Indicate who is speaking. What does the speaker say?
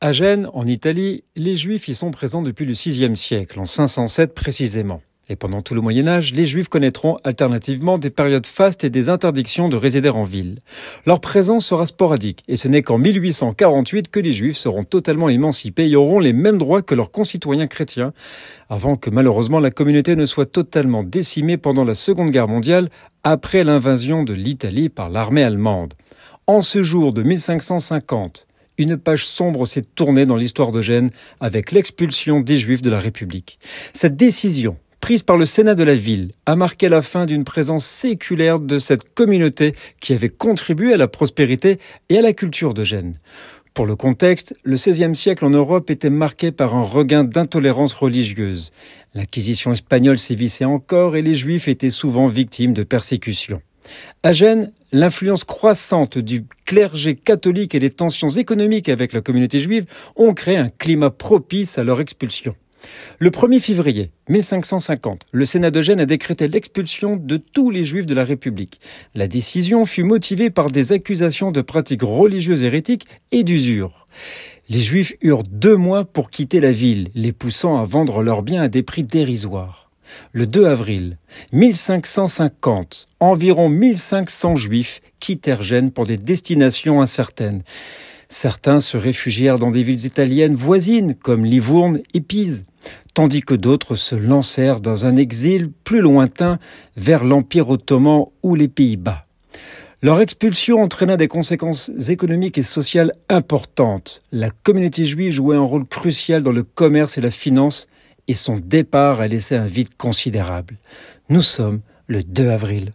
Speaker 1: À Gênes, en Italie, les Juifs y sont présents depuis le VIe siècle, en 507 précisément. Et pendant tout le Moyen-Âge, les Juifs connaîtront alternativement des périodes fastes et des interdictions de résider en ville. Leur présence sera sporadique, et ce n'est qu'en 1848 que les Juifs seront totalement émancipés et auront les mêmes droits que leurs concitoyens chrétiens, avant que malheureusement la communauté ne soit totalement décimée pendant la Seconde Guerre mondiale, après l'invasion de l'Italie par l'armée allemande. En ce jour de 1550, une page sombre s'est tournée dans l'histoire de Gênes avec l'expulsion des Juifs de la République. Cette décision, prise par le Sénat de la ville, a marqué la fin d'une présence séculaire de cette communauté qui avait contribué à la prospérité et à la culture de Gênes. Pour le contexte, le XVIe siècle en Europe était marqué par un regain d'intolérance religieuse. L'Inquisition espagnole sévissait encore et les Juifs étaient souvent victimes de persécutions. À Gênes, l'influence croissante du clergé catholique et les tensions économiques avec la communauté juive ont créé un climat propice à leur expulsion. Le 1er février 1550, le Sénat de Gênes a décrété l'expulsion de tous les Juifs de la République. La décision fut motivée par des accusations de pratiques religieuses hérétiques et d'usure. Les Juifs eurent 2 mois pour quitter la ville, les poussant à vendre leurs biens à des prix dérisoires. Le 2 avril 1550, environ 1500 Juifs quittèrent Gênes pour des destinations incertaines. Certains se réfugièrent dans des villes italiennes voisines comme Livourne et Pise, tandis que d'autres se lancèrent dans un exil plus lointain vers l'Empire ottoman ou les Pays-Bas. Leur expulsion entraîna des conséquences économiques et sociales importantes. La communauté juive jouait un rôle crucial dans le commerce et la finance, et son départ a laissé un vide considérable. Nous sommes le 2 avril.